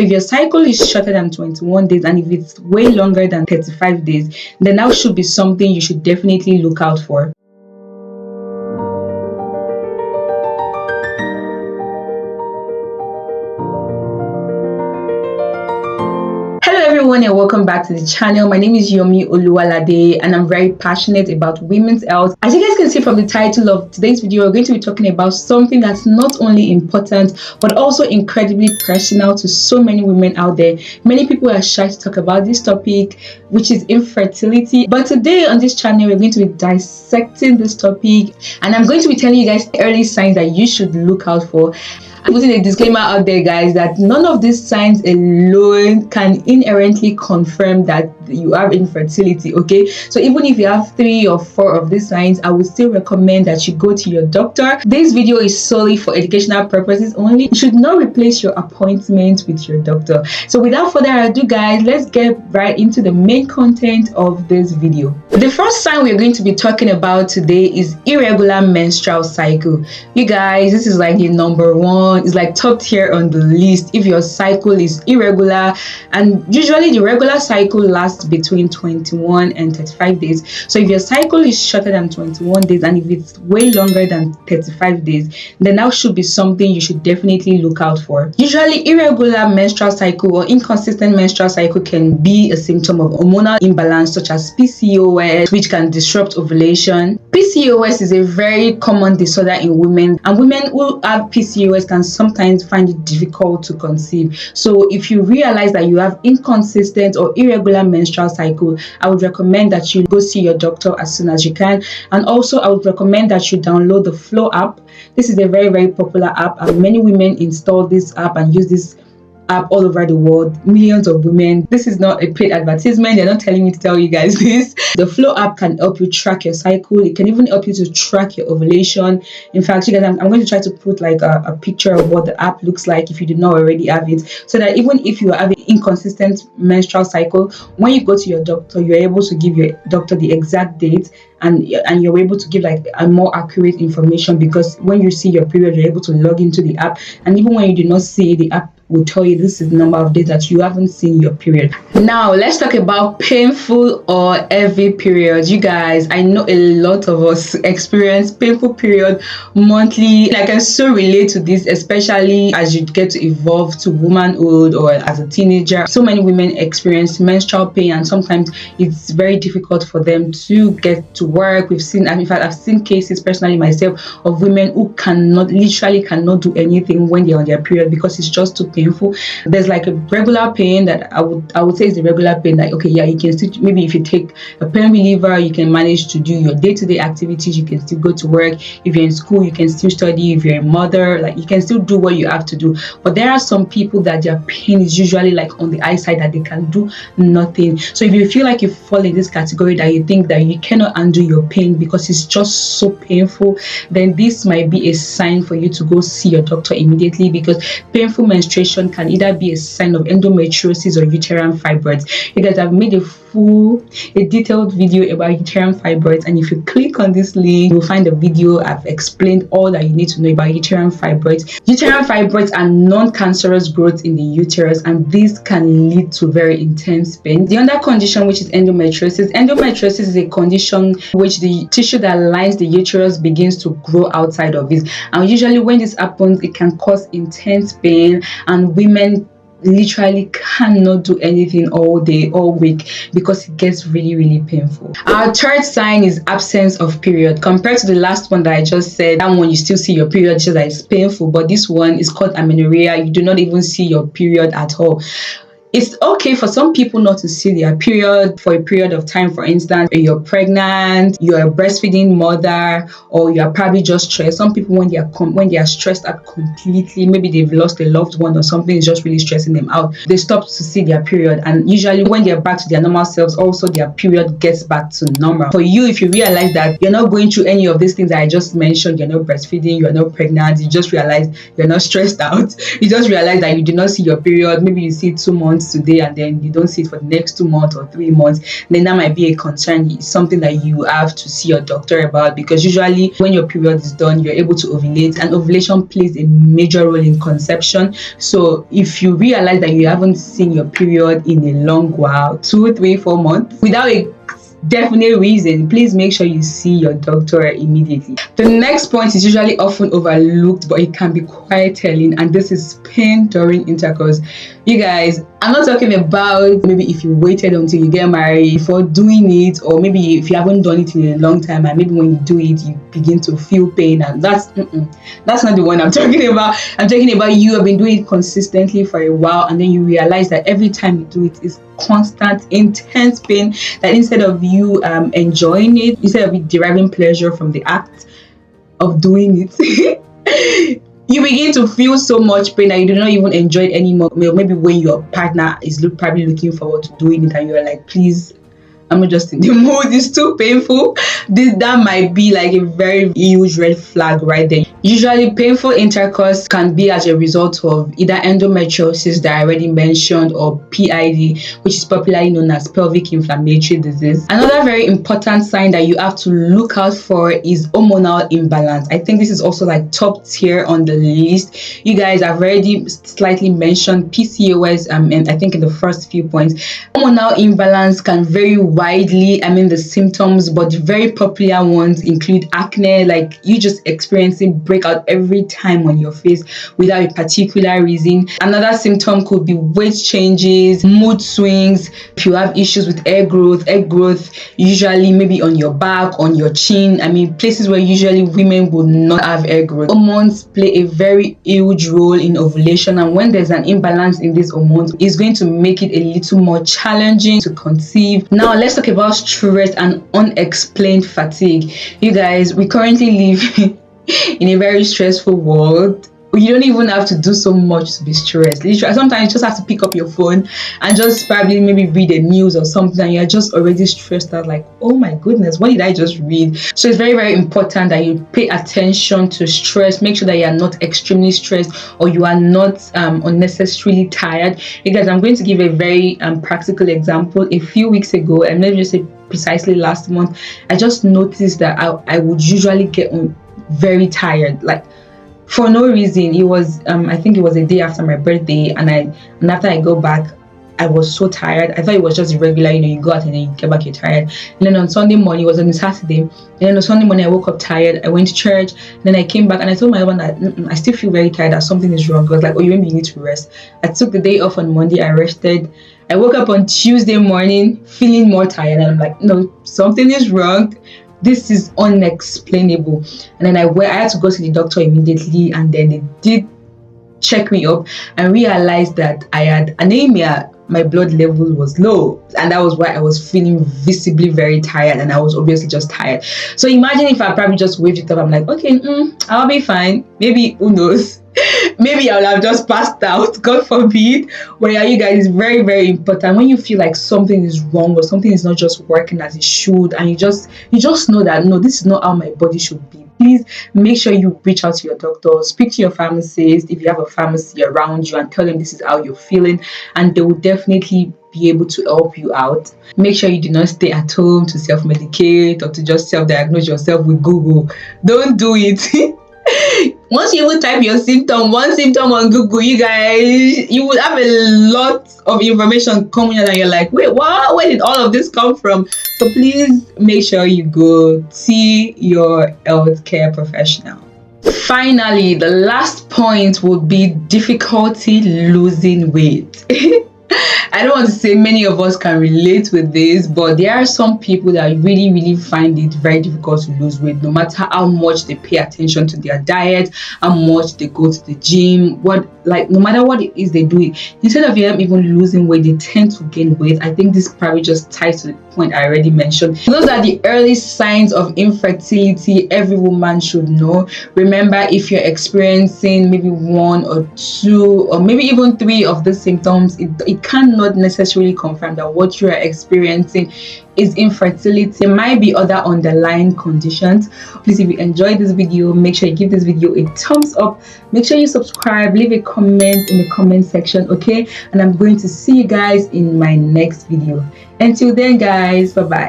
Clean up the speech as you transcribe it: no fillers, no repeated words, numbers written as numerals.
If your cycle is shorter than 21 days and if it's way longer than 35 days, then that should be something you should definitely look out for. Hello everyone and welcome back to the channel. My name is Yomi Oluwalade and I'm very passionate about women's health. As you guys can see from the title of today's video, we're going to be talking about something that's not only important but also incredibly personal to so many women out there. Many people are shy to talk about this topic, which is infertility. But today on this channel, we're going to be dissecting this topic and I'm going to be telling you guys the early signs that you should look out for. I'm putting a disclaimer out there, guys, that none of these signs alone can inherently confirm that you have infertility, okay? So even if you have 3 or 4 of these signs, I would still recommend that you go to your doctor. This video is solely for educational purposes only. You should not replace your appointment with your doctor. So without further ado, guys, let's get right into the main content of this video. The first sign we're going to be talking about today is irregular menstrual cycle. You guys, this is like the number 1. It's like top tier on the list if your cycle is irregular, and usually the regular cycle lasts between 21 and 35 days. So if your cycle is shorter than 21 days and if it's way longer than 35 days, then that should be something you should definitely look out for. Usually irregular menstrual cycle or inconsistent menstrual cycle can be a symptom of hormonal imbalance such as PCOS, which can disrupt ovulation. PCOS is a very common disorder in women, and women who have PCOS can sometimes find it difficult to conceive. So if you realize that you have inconsistent or irregular menstrual cycle, I would recommend that you go see your doctor as soon as you can. And also I would recommend that you download the Flow app. This is a very popular app and many women install this app and use this app all over the world. Millions of women. This is not a paid advertisement. They're not telling me to tell you guys this. The Flow app can help you track your cycle. It can even help you to track your ovulation. In fact, you guys, I'm going to try to put like a picture of what the app looks like if you do not already have it, so that even if you have an inconsistent menstrual cycle, when you go to your doctor, you're able to give your doctor the exact date and you're able to give like a more accurate information, because when you see your period, you're able to log into the app, and even when you do not see, the app will tell you this is the number of days that you haven't seen your period. Now let's talk about painful or heavy periods. You guys, I know a lot of us experience painful period monthly. I can so relate to this, especially as you get to evolve to womanhood or as a teenager. So many women experience menstrual pain and sometimes it's very difficult for them to get to work. We've seen, and in fact I've seen cases personally myself of women who literally cannot do anything when they're on their period because it's just too painful. There's like a regular pain that I would say is the regular pain, like okay, yeah, you can still, maybe if you take a pain reliever, you can manage to do your day-to-day activities, you can still go to work. If you're in school, you can still study. If you're a mother, like you can still do what you have to do. But there are some people that their pain is usually like on the eyesight, that they can do nothing. So if you feel like you fall in this category, that you think that you cannot undo your pain because it's just so painful, then this might be a sign for you to go see your doctor immediately, because painful menstruation can either be a sign of endometriosis or uterine fibroids. You guys, have made a detailed video about uterine fibroids, and if you click on this link, you'll find a video. I've explained all that you need to know about uterine fibroids. Uterine fibroids are non-cancerous growths in the uterus, and this can lead to very intense pain. The other condition, which is endometriosis. Endometriosis is a condition which the tissue that lines the uterus begins to grow outside of it, and usually when this happens, it can cause intense pain, and women literally cannot do anything all day, all week, because it gets really painful. Our third sign is absence of period. Compared to the last one that I just said, that one you still see your period, just that it's painful, but this one is called amenorrhea. You do not even see your period at all. It's okay for some people not to see their period for a period of time. For instance, you're pregnant, you're a breastfeeding mother, or you're probably just stressed. Some people, when they are stressed out completely, maybe they've lost a loved one or something is just really stressing them out, they stop to see their period, and usually when they're back to their normal selves, also their period gets back to normal. For you, if you realize that you're not going through any of these things that I just mentioned, you're not breastfeeding, you're not pregnant, you just realize you're not stressed out, you just realize that you do not see your period, maybe you see it 2 months, months today and then you don't see it for the next 2 months or 3 months, then that might be a concern. It's something that you have to see your doctor about, because usually when your period is done, you're able to ovulate, and ovulation plays a major role in conception. So if you realize that you haven't seen your period in a long while, 2, 3, 4 months, without a definite reason, please make sure you see your doctor immediately. The next point is usually often overlooked, but it can be quite telling, and this is pain during intercourse. You guys, I'm not talking about maybe if you waited until you get married before doing it, or maybe if you haven't done it in a long time and maybe when you do it you begin to feel pain, and that's not the one I'm talking about. I'm talking about you have been doing it consistently for a while, and then you realize that every time you do it is constant, intense pain, that instead of you enjoying it, instead of you deriving pleasure from the act of doing it, you begin to feel so much pain that you do not even enjoy it anymore. Maybe when your partner is probably looking forward to doing it and you're like, please, I'm not just in the mood, it's too painful. That might be like a very huge red flag right there. Usually painful intercourse can be as a result of either endometriosis that I already mentioned, or PID, which is popularly known as pelvic inflammatory disease. Another very important sign that you have to look out for is hormonal imbalance. I think this is also like top tier on the list. You guys have already slightly mentioned PCOS and I think in the first few points. Hormonal imbalance can vary widely, the symptoms, but very popular ones include acne, like you just experiencing breakout every time on your face without a particular reason. Another symptom could be weight changes, mood swings. If you have issues with egg growth usually maybe on your back, on your chin, places where usually women would not have egg growth. Hormones play a very huge role in ovulation, and when there's an imbalance in these hormones, it's going to make it a little more challenging to conceive. Now let's talk about stress and unexplained fatigue. You guys, we currently live in a very stressful world. You don't even have to do so much to be stressed. Literally, sometimes you just have to pick up your phone and just probably maybe read the news or something, and you're just already stressed out, like, oh my goodness, what did I just read? So it's very, very important that you pay attention to stress. Make sure that you are not extremely stressed, or you are not unnecessarily tired. Because I'm going to give a very practical example. A few weeks ago, and maybe just say precisely last month, I just noticed that I would usually get very tired, like for no reason. It was I think it was a day after my birthday, and after I go back, I was so tired. I thought it was just irregular, you go out and then you get back, you're tired. And then on Sunday morning, it was on a Saturday, and then on Sunday morning I woke up tired. I went to church, and then I came back and I told my husband that I still feel very tired, that something is wrong. I was like, oh, maybe you need to rest. I took the day off on Monday, I rested. I woke up on Tuesday morning feeling more tired, and I'm like, no, something is wrong. This is unexplainable. And then I had to go to the doctor immediately, and then they did check me up and realized that I had anemia. My blood level was low, and that was why I was feeling visibly very tired, and I was obviously just tired. So imagine if I probably just waved it up, I'm like, okay, I'll be fine. Maybe, who knows? Maybe I'll have just passed out, God forbid. But yeah, you guys, it's very, very important when you feel like something is wrong or something is not just working as it should, and you just know that no, this is not how my body should be. Please make sure you reach out to your doctor, speak to your pharmacist if you have a pharmacy around you, and tell them this is how you're feeling, and they will definitely be able to help you out. Make sure you do not stay at home to self-medicate or to just self-diagnose yourself with Google. Don't do it. Once you even type your one symptom on Google, you guys, you will have a lot of information coming out, and you're like, wait, what? Where did all of this come from? So please make sure you go see your healthcare professional. Finally, the last point would be difficulty losing weight. I don't want to say many of us can relate with this, but there are some people that really, really find it very difficult to lose weight, no matter how much they pay attention to their diet, how much they go to the gym, no matter what it is they do, instead of them even losing weight, they tend to gain weight. I think this probably just ties to the point I already mentioned. Those are the early signs of infertility every woman should know. Remember, if you're experiencing maybe 1 or 2 or maybe even 3 of the symptoms, it cannot necessarily confirm that what you are experiencing is infertility. There might be other underlying conditions. Please, if you enjoyed this video, make sure you give this video a thumbs up. Make sure you subscribe, leave a comment in the comment section, okay? And I'm going to see you guys in my next video. Until then, guys, bye bye.